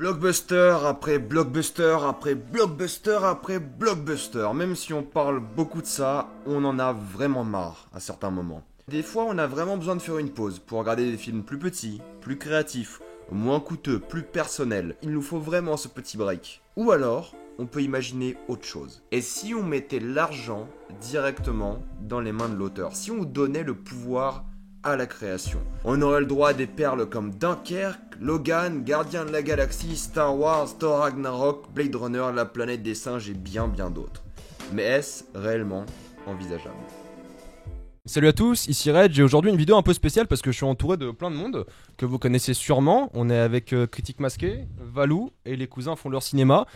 Blockbuster après blockbuster après blockbuster après blockbuster. Même si on parle beaucoup de ça, on en a vraiment marre à certains moments. Des fois, on a vraiment besoin de faire une pause pour regarder des films plus petits, plus créatifs, moins coûteux, plus personnels. Il nous faut vraiment ce petit break. Ou alors, on peut imaginer autre chose. Et si on mettait l'argent directement dans les mains de l'auteur? Si on donnait le pouvoir à la création? On aurait le droit à des perles comme Dunkerque, Logan, Gardien de la Galaxie, Star Wars, Thor Ragnarok, Blade Runner, La Planète des Singes et bien d'autres. Mais est-ce réellement envisageable? Salut à tous, ici Reg et aujourd'hui une vidéo un peu spéciale parce que je suis entouré de plein de monde que vous connaissez sûrement. On est avec Critique Masqué, Valou et les cousins font leur cinéma.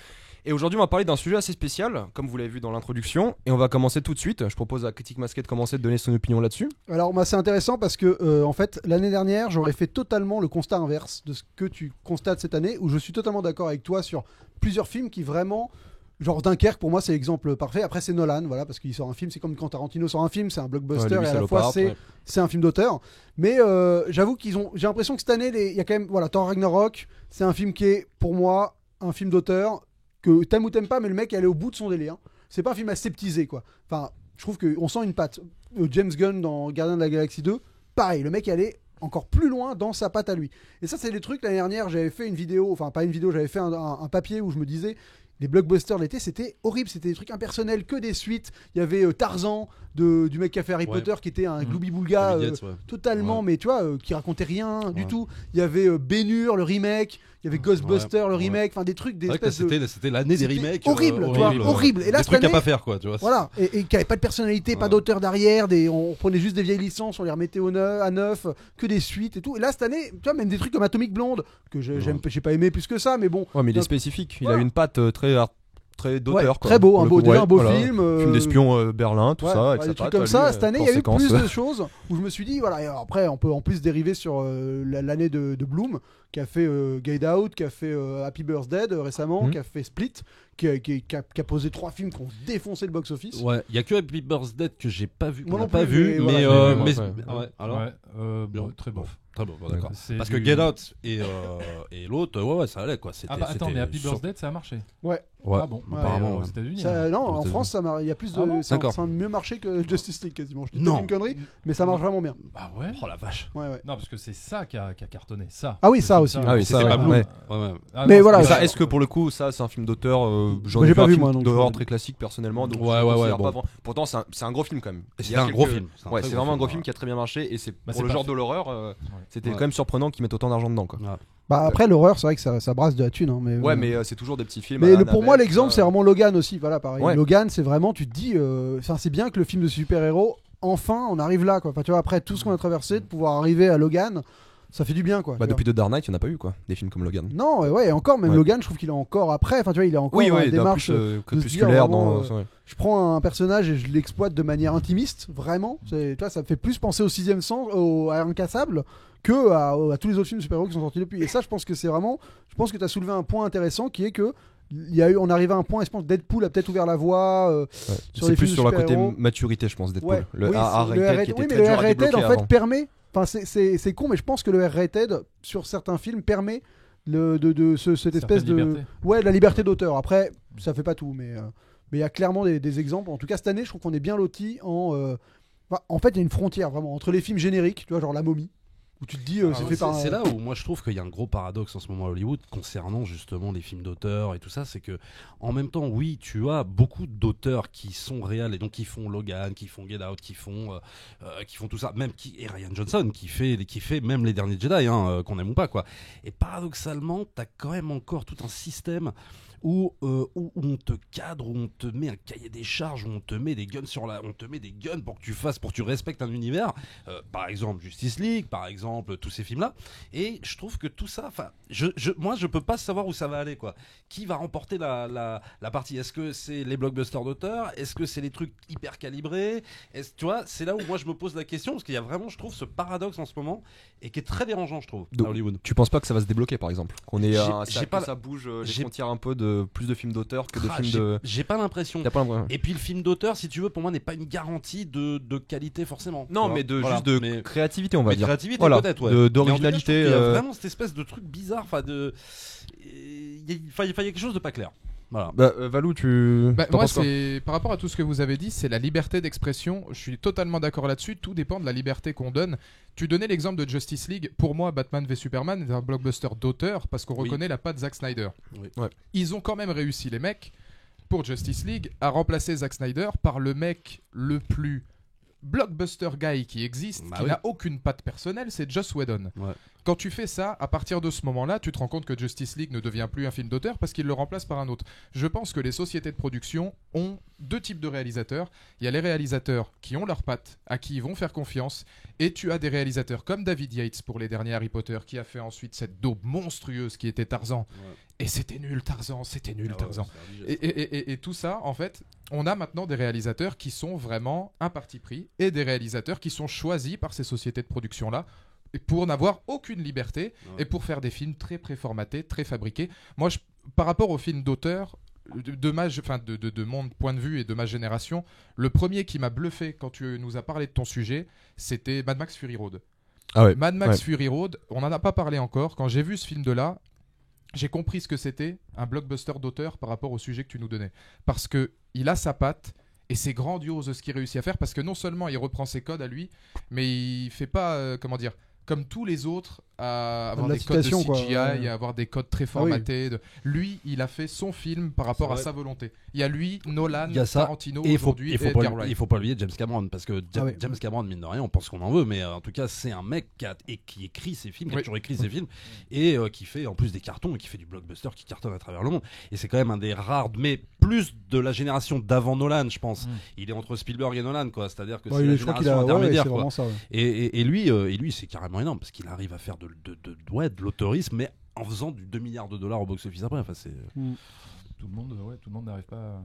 Et aujourd'hui on va parler d'un sujet assez spécial, comme vous l'avez vu dans l'introduction, et on va commencer tout de suite. Je propose à Critique Masqué de commencer, de donner son opinion là-dessus. Alors c'est intéressant parce que en fait l'année dernière j'aurais fait totalement le constat inverse de ce que tu constates cette année, où je suis totalement d'accord avec toi sur plusieurs films qui vraiment... Genre Dunkerque pour moi c'est l'exemple parfait. Après c'est Nolan, voilà, parce qu'il sort un film, c'est comme quand Tarantino sort un film, c'est un blockbuster et à la fois c'est un film d'auteur. Mais j'avoue j'ai l'impression que cette année il y a quand même, voilà, Thor Ragnarok, c'est un film qui est pour moi un film d'auteur que t'aimes ou t'aimes pas, mais le mec est allé au bout de son délire. C'est pas un film aseptisé quoi. Enfin je trouve qu'on sent une patte. James Gunn dans Gardien de la Galaxie 2, pareil, le mec est allé encore plus loin dans sa patte à lui. Et ça c'est des trucs, l'année dernière j'avais fait une vidéo, enfin pas une vidéo, j'avais fait un papier où je me disais les blockbusters de l'été, c'était horrible, c'était des trucs impersonnels, que des suites. Il y avait Tarzan du mec qui a fait Harry Potter, qui était un gloubi-boulga totalement, mais tu vois, qui racontait rien du tout. Il y avait Ben-Hur, le remake. Il y avait Ghostbusters, le remake, enfin des trucs, des espèces de... C'était l'année des remakes. Horrible, tu vois, horrible. Et là, des trucs à pas faire, quoi, tu vois. Voilà, et qui n'avaient pas de personnalité, pas d'auteur derrière, on prenait juste des vieilles licences, on les remettait à neuf, que des suites et tout. Et là, cette année, tu vois, même des trucs comme Atomic Blonde, que j'ai pas aimé plus que ça, mais bon. Ouais, mais il est spécifique, il a une patte très d'auteur, quoi. Très beau, un beau film. Film d'espion Berlin, tout ça. Des trucs comme ça. Cette année, il y a eu plus de choses où je me suis dit, voilà, et après, on peut en plus dériver sur l'année de Bloom, qui a fait Get Out, qui a fait Happy Birthday récemment, qui a fait Split, qui a posé 3 films qui ont défoncé le box-office. Ouais, il y a que Happy Birthday que j'ai pas vu, moi non pas plus, vu, mais alors très bon. Très bon, d'accord. Parce que Get Out et l'autre, ça allait quoi. Attends, mais Happy Birthday, ça a marché. Ouais. Ah bon, apparemment aux États-Unis. Non, en France, il y a plus de. Ça a mieux marché que Justice League quasiment. Je dis pas une connerie, mais ça marche vraiment bien. Bah ouais. Oh la vache. Ouais. Non, parce que c'est ça qui a cartonné. Ça. Ah oui, ça aussi. Ah oui, ça, c'est pas Bloom. Mais voilà. Est-ce que pour le coup, ça, c'est un film d'auteur? J'ai pas vu moi. D'horreur très classique personnellement. Ouais. Pourtant, c'est un gros film quand même. C'est un gros film. Ouais, c'est vraiment un gros film qui a très bien marché et c'est pour le genre de l'horreur. C'était quand même surprenant qu'ils mettent autant d'argent dedans, quoi. Bah après l'horreur, c'est vrai que ça brasse de la thune, hein, mais ouais, mais c'est toujours des petits films. Mais pour moi l'exemple c'est vraiment Logan aussi, voilà, pareil. Ouais. Logan, c'est vraiment, tu te dis, c'est bien que le film de super-héros, enfin on arrive là, quoi. Enfin, tu vois, après tout ce qu'on a traversé, de pouvoir arriver à Logan, ça fait du bien, quoi. Bah depuis The Dark Knight, il n'y en a pas eu, quoi, des films comme Logan. Non, ouais, encore, même Logan, je trouve qu'il est encore après, enfin tu vois, il est encore dans une démarche crépusculaire. Je prends un personnage et je l'exploite de manière intimiste, vraiment. Tu vois, ça me fait plus penser au Sixième Sens, à Incassable, que à tous les autres films de super-héros qui sont sortis depuis. Et ça, je pense que c'est vraiment... Je pense que tu as soulevé un point intéressant qui est que on arrive à un point, et je pense que Deadpool a peut-être ouvert la voie sur les films de super-héros. C'est plus sur la côté maturité, je pense, Deadpool. Ouais, le R-rated qui était mais très le dur à R-rated débloquer en fait avant. permet... Enfin, c'est con, mais je pense que le R-rated, sur certains films, permet cette espèce de... liberté. Ouais, de la liberté d'auteur. Après, ça fait pas tout, mais il y a clairement des exemples. En tout cas, cette année, je trouve qu'on est bien lotis en fait, il y a une frontière, vraiment, entre les films génériques, tu vois, genre La Momie, où tu te dis c'est là où moi je trouve qu'il y a un gros paradoxe en ce moment à Hollywood concernant justement les films d'auteur et tout ça, c'est que en même temps oui tu as beaucoup d'auteurs qui sont réels et donc qui font Logan, qui font Get Out, qui font tout ça, même et Rian Johnson qui fait même les derniers Jedi qu'on aime ou pas, quoi. Et paradoxalement t'as quand même encore tout un système où on te cadre, où on te met un cahier des charges, où on te met des guns on te met des guns pour que tu respectes un univers, par exemple Justice League, par exemple tous ces films là, et je trouve que tout ça, enfin moi je peux pas savoir où ça va aller, quoi. Qui va remporter la partie? Est-ce que c'est les blockbusters d'auteur? Est-ce que c'est les trucs hyper calibrés? Tu vois, c'est là où moi je me pose la question, parce qu'il y a vraiment, je trouve, ce paradoxe en ce moment et qui est très dérangeant, je trouve, à Hollywood. Tu penses pas que ça va se débloquer, par exemple, qu'on est ça bouge les frontières un peu de plus de films d'auteur que de films de... J'ai pas l'impression. Et puis le film d'auteur, si tu veux, pour moi n'est pas une garantie de qualité forcément. Non, mais juste de créativité, on va dire. Créativité, peut-être, ouais. D'originalité. Il y a vraiment cette espèce de truc bizarre, enfin il fallait quelque chose de pas clair. Voilà. Valou, tu. T'en Moi, penses quoi c'est par rapport à tout ce que vous avez dit, c'est la liberté d'expression. Je suis totalement d'accord là-dessus. Tout dépend de la liberté qu'on donne. Tu donnais l'exemple de Justice League. Pour moi, Batman v Superman est un blockbuster d'auteur parce qu'on reconnaît la patte Zack Snyder. Oui. Ouais. Ils ont quand même réussi, les mecs, pour Justice League, à remplacer Zack Snyder par le mec le plus blockbuster guy qui existe, qui n'a aucune patte personnelle, c'est Joss Whedon. Ouais. Quand tu fais ça, à partir de ce moment-là, tu te rends compte que Justice League ne devient plus un film d'auteur parce qu'il le remplace par un autre. Je pense que les sociétés de production ont deux types de réalisateurs. Il y a les réalisateurs qui ont leurs pattes, à qui ils vont faire confiance, et tu as des réalisateurs comme David Yates pour les derniers Harry Potter, qui a fait ensuite cette daube monstrueuse qui était Tarzan. Ouais. Et c'était nul Tarzan, c'était nul Tarzan. Et tout ça, en fait, on a maintenant des réalisateurs qui sont vraiment un parti pris, et des réalisateurs qui sont choisis par ces sociétés de production-là, pour n'avoir aucune liberté et pour faire des films très préformatés, très fabriqués. Moi, par rapport aux films d'auteur, de mon point de vue et de ma génération, le premier qui m'a bluffé quand tu nous as parlé de ton sujet, c'était Mad Max Fury Road. Ah ouais. Mad Max Fury Road, on n'en a pas parlé encore. Quand j'ai vu ce film-là, j'ai compris ce que c'était un blockbuster d'auteur par rapport au sujet que tu nous donnais. Parce qu'il a sa patte. Et c'est grandiose ce qu'il réussit à faire parce que non seulement il reprend ses codes à lui, mais il fait pas, comme tous les autres, à avoir des codes de CGI, à avoir des codes très formatés. Lui, il a fait son film par rapport à sa volonté. Il y a lui, Nolan, Tarantino aujourd'hui et Edgar Wright. Il faut pas oublier James Cameron parce que James Cameron, mine de rien, on pense qu'on en veut, mais en tout cas, c'est un mec qui écrit ses films, qui a toujours écrit ses films et qui fait en plus des cartons et qui fait du blockbuster qui cartonne à travers le monde. Et c'est quand même un des rares, mais plus de la génération d'avant Nolan, je pense. Il est entre Spielberg et Nolan, quoi. C'est-à-dire que c'est la génération intermédiaire, quoi. Et lui, c'est carrément énorme parce qu'il arrive à faire de l'auteurisme, mais en faisant du 2 milliards de dollars au box-office après. Enfin, c'est... Tout le monde n'arrive pas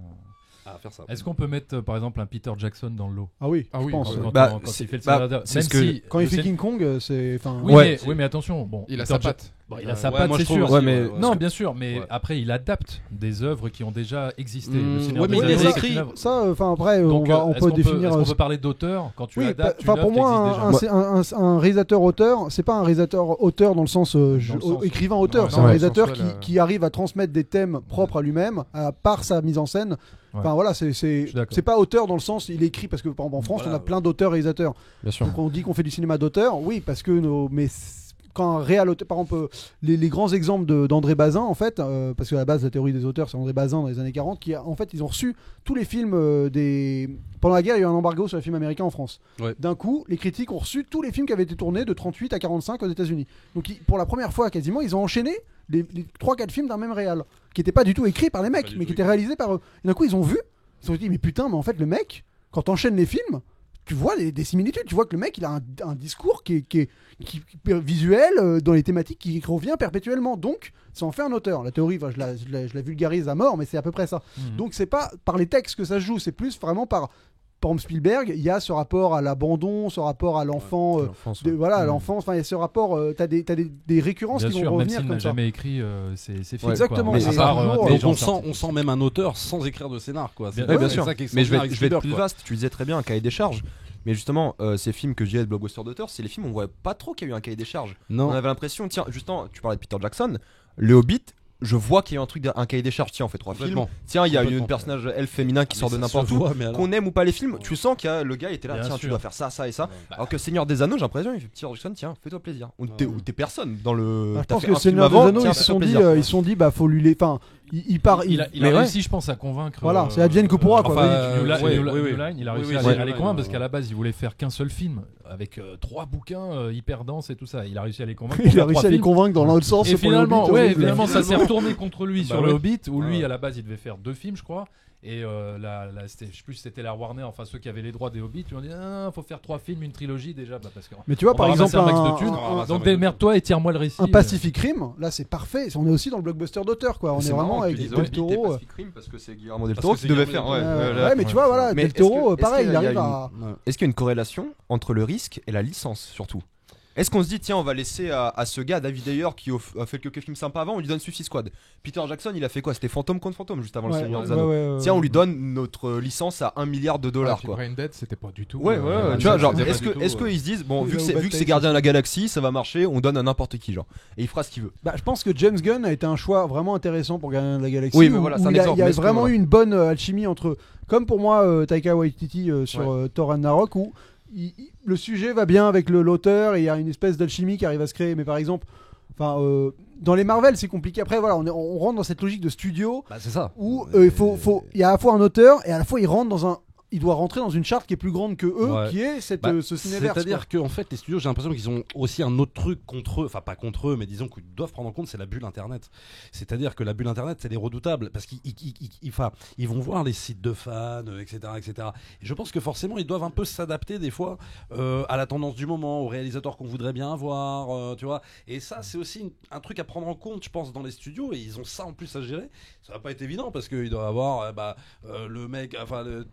à faire ça. Est-ce qu'on peut mettre par exemple un Peter Jackson dans le lot? Ah oui, je pense. Quand il fait le Salvador. Quand il fait King Kong, c'est. Oui, mais attention. Bon, il a sa patte. Il a sa patte, c'est sûr. Non, bien sûr, mais après il adapte des œuvres qui ont déjà existé. Mais il les écrit. Ça, après, on peut définir. Est-ce qu'on peut parler d'auteur quand tu adaptes? Pour moi, un réalisateur-auteur, c'est pas un réalisateur-auteur dans le sens écrivain-auteur. C'est un réalisateur qui arrive à transmettre des thèmes propres à lui-même par sa mise en scène. Enfin voilà, c'est pas auteur dans le sens il écrit parce que par exemple en France on a plein d'auteurs réalisateurs. Bien sûr. Donc on dit qu'on fait du cinéma d'auteur, oui parce que quand un réel auteur, par exemple les grands exemples d'André Bazin en fait, parce que à la base la théorie des auteurs c'est André Bazin dans les années 40 qui en fait ils ont reçu tous les films pendant la guerre il y a eu un embargo sur les films américains en France. D'un coup les critiques ont reçu tous les films qui avaient été tournés de 38 à 45 aux États-Unis. Donc pour la première fois quasiment ils ont enchaîné les 3-4 films d'un même réal qui n'étaient pas du tout écrits par les mecs mais qui étaient réalisés par eux. Et d'un coup ils ont vu, ils se sont dit mais putain mais en fait le mec quand t'enchaînes les films tu vois des similitudes, tu vois que le mec il a un discours qui est visuel dans les thématiques qui revient perpétuellement, donc ça en fait un auteur. La théorie je la vulgarise à mort mais c'est à peu près ça. Donc c'est pas par les textes que ça se joue, c'est plus vraiment par exemple Spielberg, il y a ce rapport à l'abandon, ce rapport à l'enfant, à l'enfance, enfin il y a ce rapport, t'as des récurrences qui vont revenir comme ça. Bien sûr, même s'il n'a jamais écrit ses films. Exactement. On sent même un auteur sans écrire de scénar, quoi. Bien sûr. Mais je vais être plus vaste. Tu disais très bien un cahier des charges. Mais justement, ces films que je dirais de blockbuster d'auteur, c'est les films où on voit pas trop qu'il y a eu un cahier des charges. Non. On avait l'impression, tiens, justement, tu parlais de Peter Jackson, Le Hobbit. Je vois qu'il y a un cahier des charges. Tiens, on fait 3 films. Tiens, il y a un personnage elfe féminin qui sort de n'importe où. Qu'on aime ou pas les films, tu sens que le gars était là. Tiens, tu dois faire ça, ça et ça. Alors que Seigneur des Anneaux, j'ai l'impression, il fait Peter Jackson, tiens, fais-toi plaisir. Ou t'es personne dans le. Je pense que Seigneur des Anneaux, ils se sont dit, bah faut lui les. Enfin, il a réussi, je pense, à convaincre. Voilà, c'est Advienne que pourra quoi. New Line, il a réussi à les convaincre parce qu'à la base, il voulait faire qu'un seul film avec 3 bouquins hyper denses et tout ça. Il a réussi à les convaincre. Il a réussi à les convaincre dans l'autre sens. Et finalement, ça s'est retourné contre lui sur le Hobbit où lui, à la base, il devait faire 2 films, je crois. Et je sais plus si c'était la Warner, enfin ceux qui avaient les droits des Hobbits, ils ont dit faut faire 3 films, une trilogie déjà, parce que mais tu vois par exemple donc démerde-toi et tire-moi le récit. Un Pacific Rim, là c'est parfait, on est aussi dans le blockbuster d'auteur quoi, on est vraiment avec Del Toro. Pacific Rim parce que c'est Guillermo del Toro qui devait faire. Ouais, mais tu vois voilà, Del Toro pareil, il arrive à. Est-ce qu'il y a une corrélation entre le risque et la licence surtout? Est-ce qu'on se dit, tiens, on va laisser à ce gars, David Ayer, qui a fait quelques films sympas avant, on lui donne Suicide Squad. Peter Jackson, il a fait quoi? C'était Fantôme contre Fantôme juste avant le Seigneur des Anneaux. Tiens, on lui donne notre licence à $1 milliard. Quoi. Braindead, c'était pas du tout. Ouais, tu vois, genre, est-ce qu'ils se disent, bon, vu que c'est Gardien de la Galaxie, ça va marcher, on donne à n'importe qui, genre. Et il fera ce qu'il veut. Je pense que James Gunn a été un choix vraiment intéressant pour Gardien de la Galaxie. Oui, mais voilà, c'est un exemple. Il y a vraiment eu une bonne alchimie entre, comme pour moi, Taika Waititi sur Thor Ragnarok, où le sujet va bien avec l'auteur et il y a une espèce d'alchimie qui arrive à se créer. Mais par exemple, dans les Marvel, c'est compliqué. Après, voilà, on rentre dans cette logique de studio c'est ça. Où il y a à la fois un auteur et à la fois il doit rentrer dans une charte qui est plus grande que eux, qui est ce cinéverse. C'est-à-dire qu'en fait, les studios, j'ai l'impression qu'ils ont aussi un autre truc contre eux, enfin pas contre eux, mais disons qu'ils doivent prendre en compte, c'est la bulle Internet. C'est-à-dire que la bulle Internet, c'est les redoutables, parce qu'ils vont voir les sites de fans, etc., etc. Et je pense que forcément, ils doivent un peu s'adapter des fois à la tendance du moment, aux réalisateurs qu'on voudrait bien avoir, tu vois. Et ça, c'est aussi un truc à prendre en compte, je pense, dans les studios, et ils ont ça en plus à gérer. Ça va pas être évident, parce qu'ils doivent avoir le mec,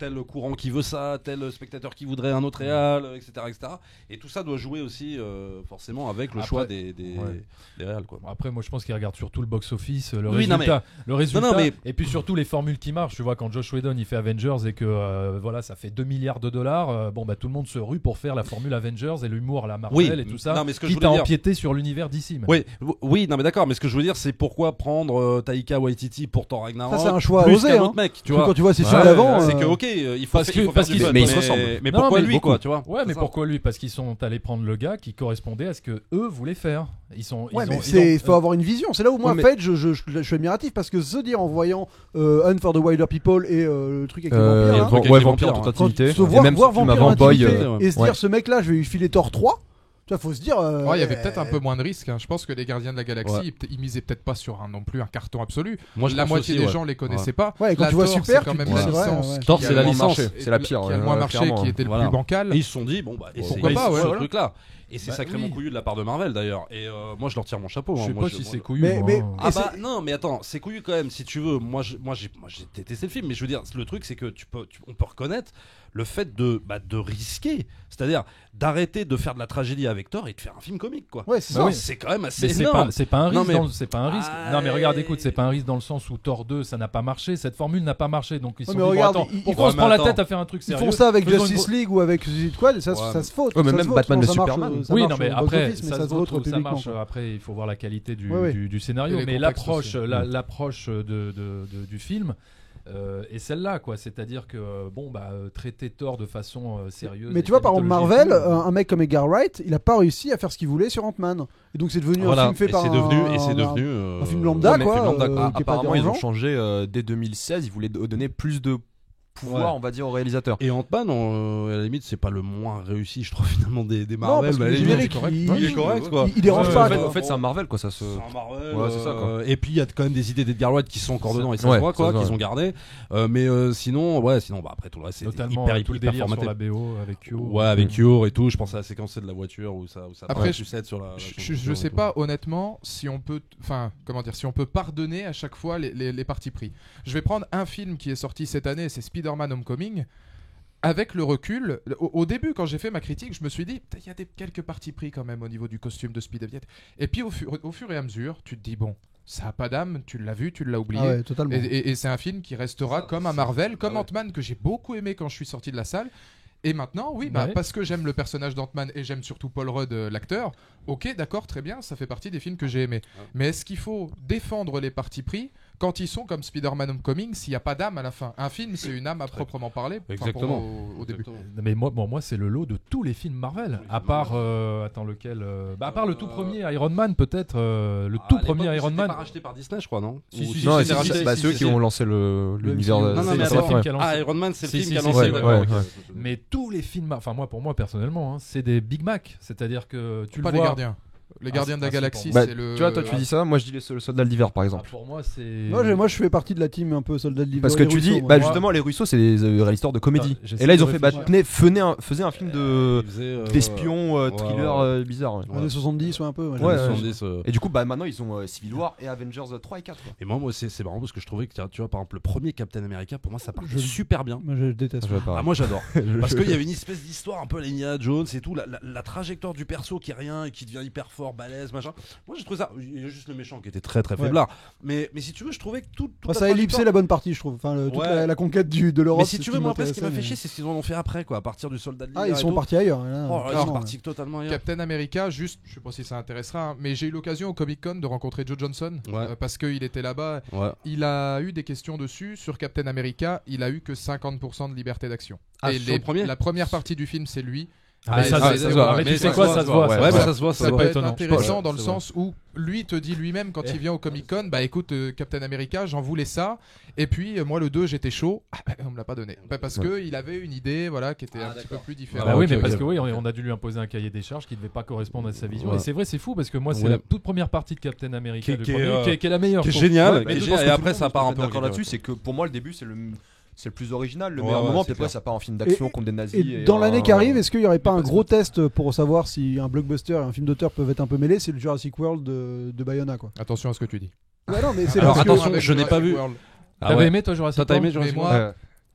tel courant qui veut ça, tel spectateur qui voudrait un autre réal, etc., etc. Et tout ça doit jouer aussi forcément avec le choix des réals, quoi. Après, moi je pense qu'ils regardent surtout le box-office, le résultat, et puis surtout les formules qui marchent. Tu vois, quand Joss Whedon il fait Avengers et que ça fait $2 milliards, tout le monde se rue pour faire la formule Avengers et l'humour à la Marvel et tout ça, quitte à empiéter sur l'univers d'ici. Oui, non mais d'accord, mais ce que je veux dire, c'est pourquoi prendre Taika Waititi pour Thor Ragnarok, ça c'est un choix plus osé, qu'un autre mec, tu vois. Quand tu vois ces films d'avant, c'est que ok, il faut faire du fun, mais ils se ressemblent. Mais pourquoi lui, quoi, tu vois? Ouais, mais pourquoi lui? Parce qu'ils sont allés prendre le gars qui correspondait à ce que eux voulaient faire. Il faut avoir une vision. C'est là où moi, en fait, je suis admiratif parce que se dire en voyant Hunt for the Wilder People et le truc avec les vampires, Vampire en toute intimité, et même voir Vampire avant Boy, et se dire ce mec-là, je vais lui filer Thor 3. Tu vois, faut se dire. Il y avait peut-être un peu moins de risques. Je pense que les Gardiens de la Galaxie, ils misaient peut-être pas sur non plus un carton absolu. Moi, la moitié des gens les connaissaient pas. Ouais, quand tu vois Super, c'est quand même la licence. Thor, c'est la licence. C'est la pire. Qui a le moins marché, qui était le plus bancal. Et ils se sont dit, pourquoi pas, ce truc-là. Et c'est sacrément couillu de la part de Marvel d'ailleurs. Et moi je leur tire mon chapeau. Je sais pas si c'est couillu. Non, mais attends, c'est couillu quand même si tu veux. Moi j'ai détesté le film, mais je veux dire, le truc c'est que on peut reconnaître le fait de risquer, c'est-à-dire d'arrêter de faire de la tragédie avec Thor et de faire un film comique, quoi. Ouais, c'est ça. C'est quand même assez mais énorme. C'est pas un risque. C'est pas un risque. Non, mais regarde, écoute, c'est pas un risque dans le sens où Thor 2 ça n'a pas marché, cette formule n'a pas marché, donc ils sont dit, pourquoi on se prend la tête à faire un truc sérieux? Ils font ça avec Justice League ou avec Suicide Squad et ça se faute. Mais même Batman vs Superman. Oui, non, mais après ça se vote, ça marche. Après, il faut voir la qualité du scénario, mais l'approche du film. Et celle-là, quoi, c'est-à-dire que traiter Thor de façon sérieuse. Mais tu vois, par exemple, Marvel, un mec comme Edgar Wright, il a pas réussi à faire ce qu'il voulait sur Ant-Man. Et donc c'est devenu un film fait par un film lambda, quoi. Apparemment, ils ont changé dès 2016. Ils voulaient donner plus de pouvoir, on va dire, au réalisateur. Et Ant-Man, à la limite, c'est pas le moins réussi, je trouve, finalement, des Marvel. Non, parce que il est correct, quoi. Il dérange pas. En fait, c'est un Marvel, quoi. C'est un Marvel. Ouais, c'est ça, quoi. Et puis, il y a quand même des idées d'Edgar Wright qui sont encore dedans, et ça se voit, quoi, qu'ils ont gardé. Mais sinon, après, tout le reste, c'est hyper formaté. Sur la BO avec Cure. Ouais, avec Cure et tout. Je pense à la séquence de la voiture où ça après, sur la. Je sais pas, honnêtement, si on peut pardonner à chaque fois les partis pris. Je vais prendre un film qui est sorti cette année, c'est Spider-Man Homecoming. Avec le recul, au début, quand j'ai fait ma critique, je me suis dit, il y a quelques partis pris quand même au niveau du costume de Spider-Man. Et puis au fur et à mesure, tu te dis, bon, ça a pas d'âme, tu l'as vu, tu l'as oublié. Ah ouais, totalement. Et c'est un film qui restera comme un Marvel, comme Ant-Man, que j'ai beaucoup aimé quand je suis sorti de la salle. Et maintenant, parce que j'aime le personnage d'Ant-Man et j'aime surtout Paul Rudd, l'acteur, ok, d'accord, très bien, ça fait partie des films que j'ai aimés. Mais est-ce qu'il faut défendre les partis pris quand ils sont comme Spider-Man Homecoming, s'il n'y a pas d'âme à la fin? Un film, c'est une âme à proprement parler. Exactement. Au début. Mais moi, c'est le lot de tous les films Marvel. À part, lequel à part le tout premier Iron Man, peut-être. Le tout premier Iron Man. Pas racheté par Disney, je crois, non? Non, c'est ceux qui ont lancé l'univers. Iron Man, c'est le film qui a lancé. Mais tous les films, pour moi personnellement, c'est des Big Mac. C'est-à-dire que tu le vois. Pas les Gardiens. Les Gardiens de la Galaxie, Bah, c'est le. Tu vois, toi tu dis ça, moi je dis le soldat de l'hiver par exemple. Pour moi, c'est. Moi je fais partie de la team un peu soldat de l'hiver. Parce que les tu Russo, dis, moi. bah justement, les Russo, c'est des réalisateurs de comédie. Attends, j'essaie Et là, ils de ont fait, réfléchir. faisaient un film de d'espion, thriller bizarre. Ouais. Années 70 ou un peu. Ouais, 70, Et du coup, bah maintenant, ils ont Civil War et Avengers 3 et 4. Quoi. Et moi c'est marrant parce que je trouvais que tu vois par exemple le premier Captain America pour moi ça partait Je- super bien. Moi je déteste. Je veux pas. Ah, moi j'adore parce qu'il y avait une espèce d'histoire un peu à l'Indiana Jones et tout, la trajectoire du perso qui est rien et qui devient hyper fort, balèze, machin. Moi j'ai trouvé ça, il y a juste le méchant qui était très très faiblard. Mais si tu veux, je trouvais que toute Enfin, la ça a ellipsé trajectoire- la bonne partie, je trouve. Enfin, toute Ouais. la conquête de l'Europe. Mais si c'est tu ce veux, qui moi après ce qui m'a fait m'intéressait, chier, c'est ce qu'ils en ont fait après quoi, à partir du soldat de l'hiver. Ah, ils et sont tout. partis ailleurs. Là, Oh, là, ils clairement, sont partis totalement ailleurs. Captain America, juste, je sais pas si ça intéressera, hein, mais j'ai eu l'occasion au Comic Con de rencontrer Joe Johnson Ouais. parce qu'il était là-bas. Ouais. Il a eu des questions dessus. Sur Captain America, il a eu que 50% de liberté d'action. Ah, Et sur le premier la première partie du film, c'est lui. Mais ça se voit. Mais tu sais quoi, ça se voit. Ouais, mais ça se voit, ça Ça se peut voit. être étonnant. intéressant dans le C'est vrai. sens où lui te dit lui-même quand il vient au Comic Con, bah écoute Captain America, j'en voulais ça, et puis moi le 2 j'étais chaud, on me l'a pas donné, parce que il avait une idée voilà qui était un petit peu plus différente. Bah oui, ok, mais ok. parce que oui, on a dû lui imposer un cahier des charges qui ne devait pas correspondre à sa vision. Ouais. Et c'est vrai, c'est fou parce que moi, c'est Ouais. la toute première partie de Captain America, Qui le est, premier, qui est la meilleure. qui est je trouve. génial. Ouais, Et mais je je pense pense que après, tout le ça monde part peut un être peu en d'accord là-dessus, cacahuète. c'est que pour moi, le début, c'est le plus original, le Ouais, meilleur ouais, moment. c'est Puis après, clair. ça part en film d'action Et- contre des nazis. Et dans l'année qui arrive, est-ce qu'il n'y aurait pas mais un parce gros test pour savoir si un blockbuster et un film d'auteur peuvent être un peu mêlés? C'est le Jurassic World de Bayona, quoi. Attention à ce que tu dis. Ouais, non, mais c'est Alors, parce que- attention, avec je n'ai pas Jurassic vu. World. Ah T'avais ouais. aimé toi Jurassic Toi, t'as aimé World Jurassic Mais World moi,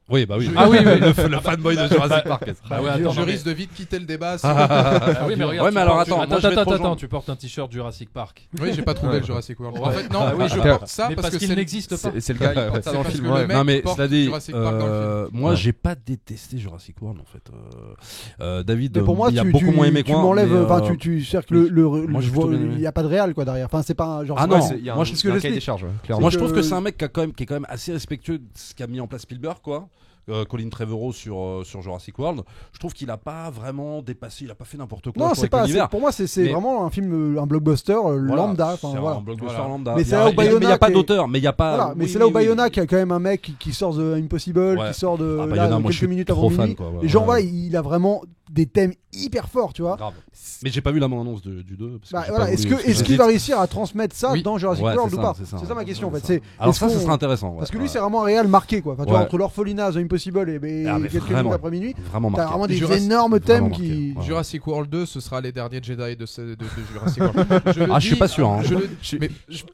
Oui, bah oui. Ah oui, oui. Le fanboy de Jurassic Park. Bah ouais, je attends, mais- risque de vite quitter le débat. Ah oui, mais regarde. Ouais, tu mais alors portes- attends, moi, je vais te rejoindre. attends, tu portes un t-shirt Jurassic Park. Oui, j'ai pas trouvé le Jurassic World. En fait, non, Ah oui, je je porte ça Mais parce que qu'il c'est n'existe pas. C'est le gars, il porte ça C'est dans le parce film. que le Ouais. mec Non mais porte cela dit, Jurassic Park dans le film. moi Ouais. j'ai pas détesté Jurassic World en fait. David, Mais pour moi, il a tu beaucoup moins aimé tu que moi. m'enlèves. mais, Enfin, tu sais que moi, j'ai plutôt bien aimé. il y a pas de réal quoi derrière. Enfin, c'est pas un genre. Ah c'est non, pas- Il y a moi, un je- il y a un ce que cahier des j'explique. charges, clairement. moi c'est je trouve que- que c'est un mec qui est quand même assez respectueux de ce qu'a mis en place Spielberg quoi. Colin Trevorrow sur Jurassic World, je trouve qu'il a pas vraiment dépassé, il a pas fait n'importe quoi. Non, je trouve, c'est avec pas. l'univers. Pour moi, c'est Mais- vraiment un film, un blockbuster Voilà, lambda. Enfin, c'est voilà. un blockbuster Voilà. lambda. Mais Il y c'est a- là où il y a- mais il y a Bayona pas qui est- d'auteur, mais il y a pas. Voilà, mais oui, c'est là où oui, Bayona oui. qui a quand même un mec qui sort de Impossible, Ouais. qui sort de Ah, là, Bayona, moi, je quelques suis minutes avant trop fan, minuit. quoi, ouais, Et genre ouais. voilà, il a vraiment des thèmes hyper forts, tu vois. Grave. Mais j'ai pas vu la bande-annonce du 2. parce que Bah, j'ai voilà, pas est-ce voulu, que parce est-ce qu'il va réussir à transmettre ça Oui. dans Jurassic Ouais, World c'est ou ça, pas? c'est ça. C'est ça ma question en C'est fait. ça. C'est Alors est-ce ça, ce qu'on- serait intéressant. Parce que ouais, lui, ouais. c'est vraiment un réel marqué quoi. Enfin, tu vois, Ouais. entre l'orphelinat, The Impossible et Ah, mais quelques vraiment. minutes après minuit, Vraiment t'as marqué. vraiment des Jurassic- énormes Vraiment thèmes marqué. qui. Ouais. Jurassic World 2, ce sera les derniers Jedi de Jurassic World. Ah, je suis pas sûr, hein. Mais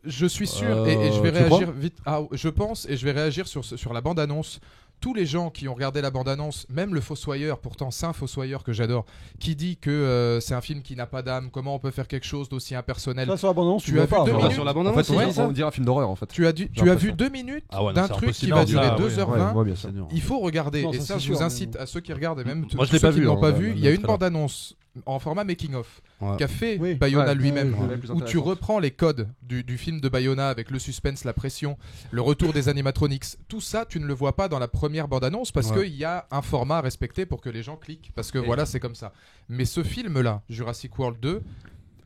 je suis sûr et je vais tu crois réagir vite. Ah, je pense et je vais réagir sur la bande-annonce. Tous les gens qui ont regardé la bande-annonce, même le Fossoyeur, pourtant Saint Fossoyeur que j'adore, qui dit que c'est un film qui n'a pas d'âme, comment on peut faire quelque chose d'aussi impersonnel. Ça sur l'abondance, Tu tu as vois vu pas. deux hein. minutes Sur la En bande-annonce, fait, Ouais. on dirait un film d'horreur en fait. Tu as vu l'impression. 2 minutes Ah ouais, non, d'un c'est truc qui impossible. va Non, durer ça, 2h20. Ouais, bien sûr. Il faut regarder, Non, et ça, ça c'est je sûr, vous mais incite bon. à ceux qui regardent, et même Moi, je tous l'ai ceux pas qui vu, ne l'ont hein, pas le- vu, le il y a une trailer. bande-annonce en format making-of Ouais. qu'a fait Oui. Bayona Ouais, lui-même, ouais, plus où tu intéressant. reprends les codes du film de Bayona avec le suspense, la pression, le retour des animatronics. Tout ça, tu ne le vois pas dans la première bande-annonce parce Ouais. qu'il y a un format à respecter pour que les gens cliquent. Parce que voilà, c'est comme ça. Mais ce film-là, Jurassic World 2,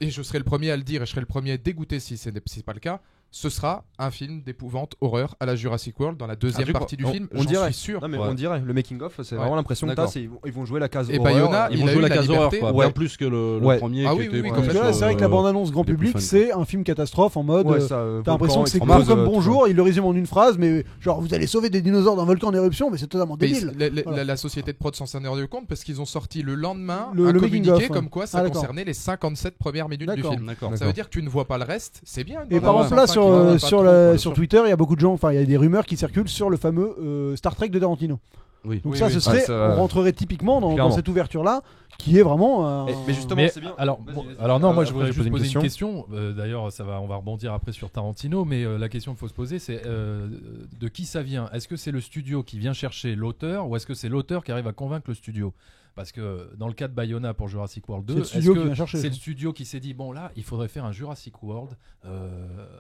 et je serai le premier à le dire et je serai le premier dégoûté si c'est pas le cas, ce sera un film d'épouvante horreur à la Jurassic World dans la deuxième Ah, partie du film. on J'en dirait. suis sûr. Non mais Ouais. on dirait, le making of, c'est Ouais. vraiment l'impression que t'as, D'accord. c'est ils vont jouer la case Et horreur. Bayona, Ils il vont a jouer eu la la case horreur, liberté. quoi. Ouais. Bien plus que le Ouais. premier Ah qui oui, était oui, peut-être, Parce que là, c'est vrai que la bande-annonce grand les plus public, fun, c'est un film catastrophe en mode. Ouais, ça, T'as l'impression que c'est comme Bonjour, il le résume en une phrase, mais genre vous allez sauver des dinosaures d'un volcan en éruption, mais c'est totalement Mais débile. la, la société de prod s'en est rendu compte parce qu'ils ont sorti le lendemain Le un making communiqué of, ouais. comme quoi ça Ah, d'accord. concernait les 57 premières minutes du D'accord. film. D'accord. Ça veut dire que tu ne vois pas le reste, c'est bien. Et par ouais, exemple là sympa qu'il y en a pas sur, trop, la- quoi. sur Twitter, il y a beaucoup de gens, enfin il y a des rumeurs qui circulent sur le fameux Star Trek de Tarantino. Oui. Donc Oui, ça, oui. ce serait, Ouais, ça- on rentrerait typiquement dans Clairement. cette ouverture là, qui est vraiment. Mais justement, Mais c'est bien. alors, Vas-y, bon, vas-y. alors non, moi je Après, voudrais j'ai juste posé poser une question. D'ailleurs, on va rebondir après sur Tarantino, mais la question qu'il faut se poser, c'est de qui ça vient. Est-ce que c'est le studio qui vient chercher l'auteur, ou est-ce que c'est l'auteur qui arrive à convaincre le studio? Parce que dans le cas de Bayona pour Jurassic World 2, C'est le studio est-ce qui que vient chercher. c'est le studio qui s'est dit bon là, il faudrait faire un Jurassic World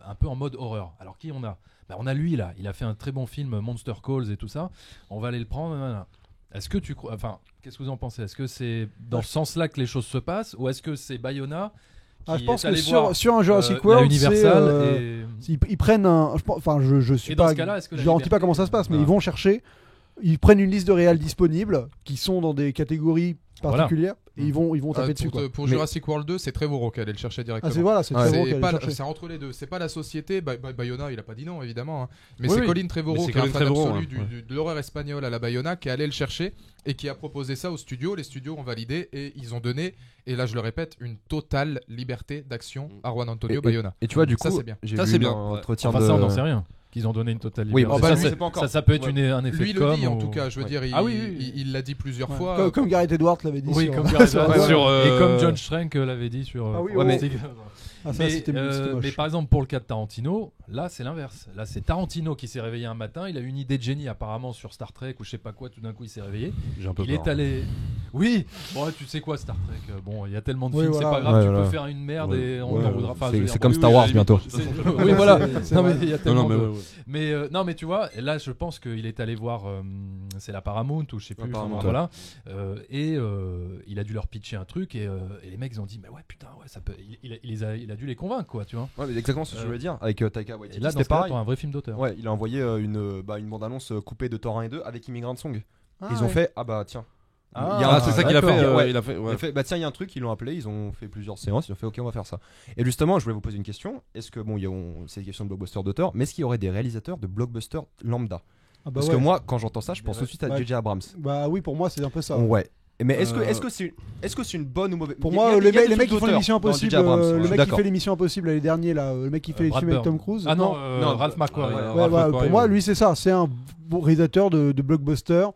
un peu en mode horreur. Alors qui on a? Bah, on a lui là, il a fait un très bon film Monster Calls et tout ça. On va aller le prendre. Nanana. Est-ce que tu crois, enfin, qu'est-ce que vous en pensez? Est-ce que c'est dans ce sens-là que les choses se passent, ou est-ce que c'est Bayona qui Ah, je pense est que allé voir sur un Jurassic la World, c'est, Universal ils prennent un. Enfin, je suis Et dans pas. ce cas-là, est-ce que je la garantis liberté- pas comment ça se passe, mais Ah. ils vont chercher. Ils prennent une liste de réals disponibles qui sont dans des catégories particulière et ils vont taper dessus. Pour Jurassic World 2, c'est Trevorrow qui allait le chercher directement. C'est Trevorrow qui allait le chercher. C'est entre les deux. C'est pas la société. Bayona, il a pas dit non, évidemment. Hein. Mais Oui, c'est oui. Colin Trevorrow Mais qui est un Colin fan Trevorrow, absolu de l'horreur espagnole à la Bayona, qui allait le chercher et qui a proposé ça aux studios. Les studios ont validé et ils ont donné, et là je le répète, une totale liberté d'action à Juan Antonio Bayona. Et tu vois, du coup, ça c'est bien. j'ai Ça, vu c'est un bien. entretien Enfin, de. ça, on n'en sait rien. Qu'ils ont donné une totale Oui, liberté. bah, ça, lui, c'est- c'est pas encore. ça peut être un effet Lui de le com dit en ou- tout cas, je veux dire, Ah oui. il l'a dit plusieurs Ouais. fois. Comme Gareth Edwards l'avait dit. Oui, sur- comme Gareth sur- Edwards. sur, Et comme John Schrank l'avait dit sur. Ah oui, ouais, mais- Ah, ça, mais, c'était moche. mais par exemple pour le cas de Tarantino, là c'est l'inverse. Là c'est Tarantino qui s'est réveillé un matin, il a eu une idée de génie apparemment sur Star Trek ou je sais pas quoi, tout d'un coup il s'est réveillé. J'ai un peu Il peur. est allé. Oui, bon tu sais quoi Star Trek, bon il y a tellement de Oui, films, voilà. c'est pas grave, Ouais, tu voilà. peux faire une merde et on Ouais, en voudra. Enfin, je veux c'est dire, comme bon, Star oui, Wars oui, bientôt. Oui voilà. C'est Non mais vrai. il y a Non, tellement non, mais de- ouais, ouais. Mais non mais tu vois, là je pense qu'il est allé voir, c'est la Paramount ou je sais plus, Paramount, enfin, voilà, et il a dû leur pitcher un truc et les mecs ils ont dit mais ouais putain ouais ça peut, il a dû les convaincre quoi, tu vois. Ouais, mais exactement ce que je voulais dire avec Taika Waititi. Et là dans C'était ce cas pareil. t'as un vrai film d'auteur. Ouais, il a envoyé une bande-annonce coupée de Thor 1 et 2 avec Immigrant Song. Ah, Ils ont ouais. fait ah bah tiens. Ah, Il y a un- c'est ça qu'il a fait. d'accord. Ouais. Il a fait. Il a fait, bah tiens, il y a un truc, ils l'ont appelé, ils ont fait plusieurs séances, ils ont fait ok, on va faire ça. Et justement, je voulais vous poser une question. Est-ce que, bon, c'est une question de blockbuster d'auteur, mais est-ce qu'il y aurait des réalisateurs de blockbuster lambda? Ah, bah Parce ouais. que moi, quand j'entends ça, je pense Ouais. tout de suite à Ouais. J.J. Abrams. Bah oui, pour moi, c'est un peu ça. Ouais. Mais est-ce Euh, que c'est une bonne ou mauvaise? Pour Il y a- moi, il y a les des mecs films qui font d'auteur l'émission dans Impossible, J.J. Abrams, le je suis mec qui d'accord. fait l'émission Impossible l'année dernière, là, le mec qui fait les Brad films avec Bird. Tom Cruise. Ah non, non, Ralph McQuarrie. Pour moi, lui, c'est ça. C'est un bon réalisateur de blockbuster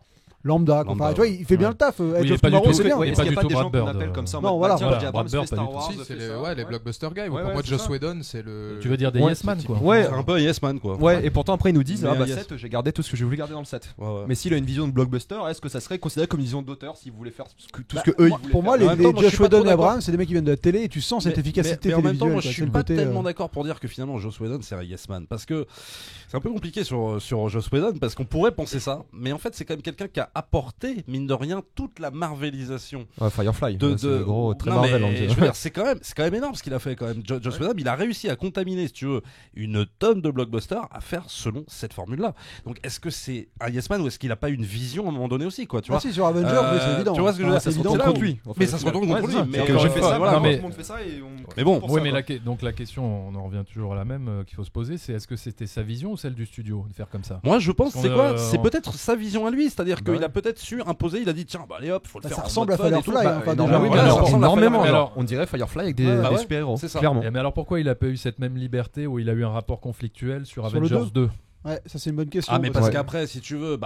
lambda. quoi. Lambda, Enfin, tu vois, il fait bien ouais. le taf. il Edge est of pas du Tomorrow, tout- c'est bien. oui, Est-ce pas qu'il n'y du a pas tout des gens Brad qu'on Bird, appelle comme ça en non, mode, voilà. bah, tiens, Voilà, J.J. Brad Abrams Bird, fait pas Star du tout. Wars, Si, c'est fait les, ça. ouais, les blockbuster guys. Ouais, Pour moi, ouais, Joss c'est ça. Whedon, c'est le. Tu veux dire des Ouais, Yes Man quoi. Ouais. C'est un peu Yes Man quoi. Ouais, et pourtant après ils nous disent Mais ah bah yes. 7, j'ai gardé tout ce que je voulais garder dans le 7. Ouais, ouais. Mais s'il a une vision de blockbuster, est-ce que ça serait considéré comme une vision d'auteur s'il voulait faire tout Bah, ce que eux ils voulaient Pour moi, faire. les En même temps, moi, je Josh suis pas Whedon trop et d'accord. Abrams, c'est des mecs qui viennent de la télé et tu sens cette efficacité mais en même temps, télévisuelle. moi je quoi. suis C'est le pas côté, tellement d'accord pour dire que finalement Joss Whedon c'est un Yes Man parce que c'est un peu compliqué sur Joss Whedon parce qu'on pourrait penser ça, mais en fait c'est quand même quelqu'un qui a apporté mine de rien toute la marvelisation Ouais, Firefly, de c'est gros, très Non, Marvel. mais on dirait. je veux dire, c'est quand même énorme ce qu'il a fait quand même. Joss Whedon, il a réussi à contaminer, si tu veux, une tonne de blockbusters à faire selon cette formule-là. Donc est-ce que c'est un Yes Man ou est-ce qu'il a pas une vision à un moment donné aussi quoi, tu Ah vois? si, sur Avengers, oui, c'est évident. tu vois ce que je veux dire, c'est ça se évident. retourne contre là où- lui. en fait. Mais ça se retourne contre Ouais, lui. c'est ça. Mais C'est encore que j'ai une fait fois, ça, voilà. non, mais- tout le monde fait ça et on. Mais bon, pour Oui, ça, mais quoi. donc la question, on en revient toujours à la même qu'il faut se poser, c'est est-ce que c'était sa vision ou celle du studio de faire comme ça? Moi je pense, Parce c'est qu'on, quoi? C'est peut-être sa vision à lui, c'est-à-dire Bah qu'il ouais. a peut-être su imposer, il a dit tiens, bah allez hop, faut le Bah, faire ça en ressemble mode à fun et Firefly, tout. hein, Bah, enfin, énormément, déjà, oui, alors, ça ressemble à énormément. Firefly. Alors, on dirait Firefly avec des Ouais, des super-héros. c'est ça. Clairement. Mais alors pourquoi il a pas eu cette même liberté où il a eu un rapport conflictuel sur Sur le Avengers 2? Ouais, ça c'est une bonne question. Ah mais parce Ouais. qu'après si tu veux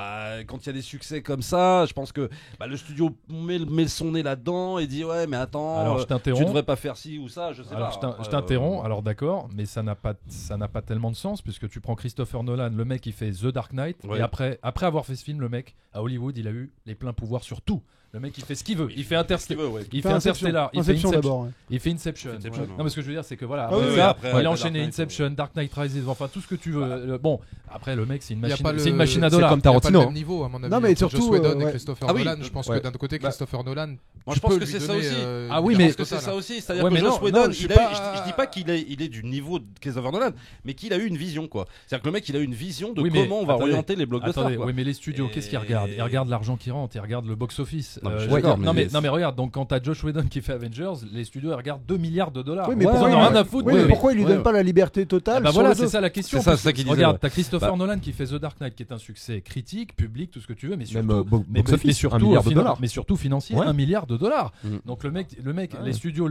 quand il y a des succès comme ça je pense que le studio met son nez là-dedans et dit ouais mais attends Alors je tu t'interromps. devrais pas faire ci ou ça je sais Alors, pas. je t'interromps, alors d'accord, mais ça n'a pas tellement de sens puisque tu prends Christopher Nolan, le mec qui fait The Dark Knight, Ouais. et après avoir fait ce film, le mec à Hollywood, il a eu les pleins pouvoirs sur tout. Le mec il fait ce qu'il veut, il fait Interstellar, il fait Interstellar, il fait Inception Inception, d'abord. ouais. il fait Inception. Inception, Non mais ce que je veux dire c'est que voilà, Ah oui, après oui, ça, après, il a Dark enchaîné Knight, Inception, Dark Knight Rises, enfin tout ce que tu veux. Bon, après le mec c'est une Il y a machine, pas le- c'est une machine à c'est dollars. comme Il y a pas Tarantino, le hein. même niveau à mon avis. Non, mais entre surtout, Joss Whedon et ouais. Christopher Ah oui, Nolan. Je pense ouais. que d'un côté Christopher Nolan. moi tu je pense peux que lui c'est ça donner, aussi Ah oui, je mais- pense que c'est ça aussi c'est-à-dire Ouais, que mais Joss non, Whedon non, je suis il a eu- pas- je dis pas qu'il est du niveau de Christopher Nolan mais qu'il a eu une vision quoi, c'est-à-dire que le mec il a eu une vision de Oui, mais comment on va attendez, orienter les blockbusters Attendez, quoi. oui, mais les studios, Et- qu'est-ce qu'ils regardent? Ils regardent l'argent qui rentre, ils regardent le box-office. Non, mais je suis d'accord, non, mais- mais regarde, donc quand t'as Josh Whedon qui fait Avengers, les studios ils regardent 2 milliards de dollars. Oui, mais Ils pourquoi en il- ont rien à foutre. Oui, mais de- pourquoi il lui Ouais, donne pas la liberté Ah totale bah sur voilà, les c'est deux ça la question. C'est ça, parce c'est ça que- qu'il disait, Regarde, ouais. t'as Christopher Bah- Nolan qui fait The Dark Knight qui est un succès critique, public, tout ce que tu veux, mais surtout, Même mais box-office, surtout 1 milliard de dollars. mais surtout financier, Ouais. 1 milliard de dollars. Mm. Donc le mec, Ouais. les studios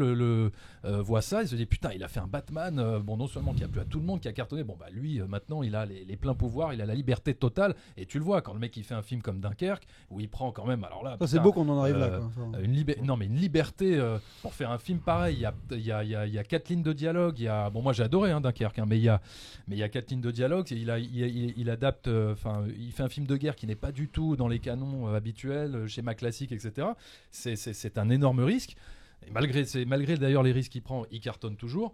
voient ça, ils se disent putain, il a fait un Batman, bon non seulement qui a plu à tout le monde, qui a cartonné, bon bah lui maintenant il a les pleins pouvoirs, il a la liberté totale, et tu le vois quand le mec il fait un film comme Dunkerque où il prend quand même, alors là, Ça, c'est putain, beau qu'on en arrive là. euh, quoi. Enfin, une liberté pour faire un film pareil. Il y a 4 lignes de dialogue. Bon, moi j'ai adoré Dunkerque, mais il y a 4 lignes de dialogue. Il adapte, il fait un film de guerre qui n'est pas du tout dans les canons habituels, schéma classique, etc. C'est un énorme risque. Et malgré d'ailleurs les risques qu'il prend, il cartonne toujours.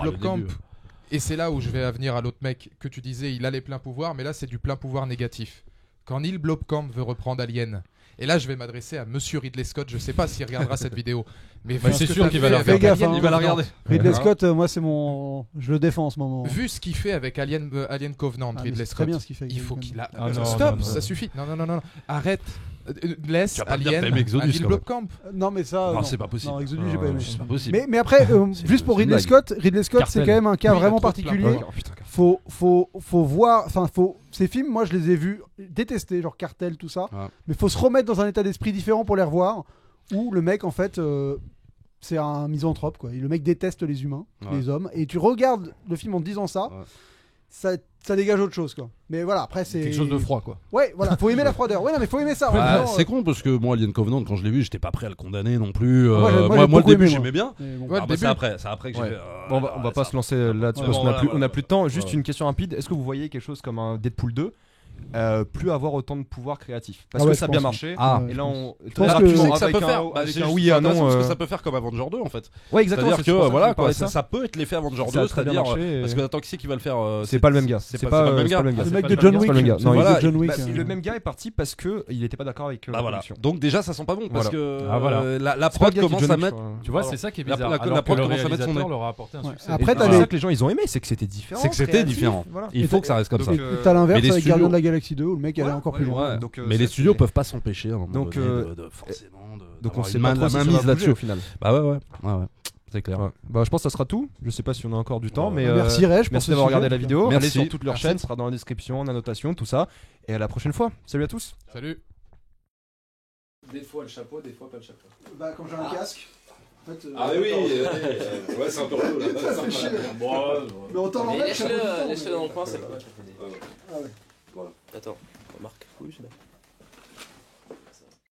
le Blomkamp, début. et c'est là où je vais venir à l'autre mec que tu disais, il a les pleins pouvoirs, mais là c'est du plein pouvoir négatif. Quand Neil Blomkamp veut reprendre Alien Et là, je vais m'adresser à Monsieur Ridley Scott. Je sais pas s'il regardera cette vidéo, mais Bah, vu c'est ce que sûr t'as qu'il fait va la avec regarder. Fais gaffe, Alien- hein. Il va la regarder. Ridley Hein Scott, moi c'est mon. Je le défends en ce moment. Vu ce qu'il fait avec Alien Covenant, Ah, mais Ridley c'est très Scott, bien ce qu'il fait. avec il faut Alien. qu'il a. Ah, non, Stop, non, ça non. suffit. Non. Arrête. Laisse Tu vas pas me dire Alien que t'aimes Exodus, à Neil quand même. Blomkamp. Non, mais ça. Non, c'est pas possible. Non, Exodus, j'ai pas aimé. C'est pas possible. Mais après, C'est juste pour une Ridley blague. Scott, c'est Cartel. quand même un cas Oui, il a vraiment trop de particulier. plein. Oh, putain, Faut voir, enfin ces films, moi je les ai vus détestés, genre Cartel, tout ça. Ouais. Mais faut se remettre dans un état d'esprit différent pour les revoir. Où le mec en fait, c'est un misanthrope quoi. Le mec déteste les humains, Ouais. les hommes. Et tu regardes le film en te disant ça, Ouais. ça dégage autre chose quoi. Mais voilà, après c'est Quelque chose de froid, quoi. Ouais, voilà, faut aimer la froideur. Ouais, non mais faut aimer ça. Ouais, vraiment, c'est con parce que moi Alien Covenant quand je l'ai vu j'étais pas prêt à le condamner non plus. Moi, j'ai Moi beaucoup le début aimé, moi. j'aimais bien. mais bon. Ouais, Ah, le bah, c'est début. après que j'ai Ouais. fait. Bon, on va pas se lancer là-dessus Ouais, parce qu'on a, voilà, plus, voilà. on a plus de temps. Juste Ouais. une question rapide. Est-ce que vous voyez quelque chose comme un Deadpool 2 plus avoir autant de pouvoir créatif? Parce Ah ouais, que je ça a bien pense, marché. Ah. Et là, on. pense très que- rapidement, Tu sais que ça avec peut faire. avec C'est un juste oui et un intéressant non. parce que ça peut faire comme Avenger 2 en fait. Ouais, exactement. C'est-à-dire c'est que pour ça voilà je quoi, parlais de ça peut être l'effet Avenger Ça a 2, très bien c'est-à-dire marché, parce que attends qui c'est qui va le faire C'est pas le même gars. C'est pas le même gars. Le c'est mec pas de le John même Wick. gars. C'est pas le même gars. Non, il voilà, est de John bah, Wick. Le même gars est parti parce que il était pas d'accord avec la Ah voilà. production. Donc déjà ça sent pas bon parce Voilà. que Ah, voilà. la C'est pas prod le gars qui commence John à Wick, mettre. je crois. Tu vois, Alors, c'est ça qui est la- bizarre. la Alors que prod le commence à mettre son réalisateur nez. leur a apporté un Ouais. succès. Après, Et t'as c'est les- ça que les gens ils ont aimé, c'est que c'était différent. C'est que c'était créatif, différent. Voilà. Il faut que ça reste comme ça. Donc, Et t'as l'inverse mais les avec studios- Guardians de la Galaxie 2 où le mec allait encore plus loin. Ouais. Donc, Mais les ça, studios c'est- peuvent pas s'empêcher à un moment Donc, donné de forcément Donc on d'avoir sait une pas main- trop la si main ça va mise bouger là-dessus. au final. Bah ouais. C'est clair. Ouais. Bah, je pense que ça sera tout. Je sais pas si on a encore du temps, mais Merci Reg pour merci ce d'avoir sujet, regardé en la tout cas. vidéo. Merci. Allez sur toutes leurs Merci. chaînes, sera dans la description, en annotation, tout ça. Et à la prochaine fois. Salut à tous. Salut. Des fois le chapeau, des fois pas le chapeau. Bah, quand j'ai un casque. En fait, ouais, c'est un peu relou là. Ça fait chier. Mais autant l'enlever, je sais pas tout le temps, Laisse-le dans le coin, c'est pas. Ah ouais. Attends, Marc. Oui, je sais pas.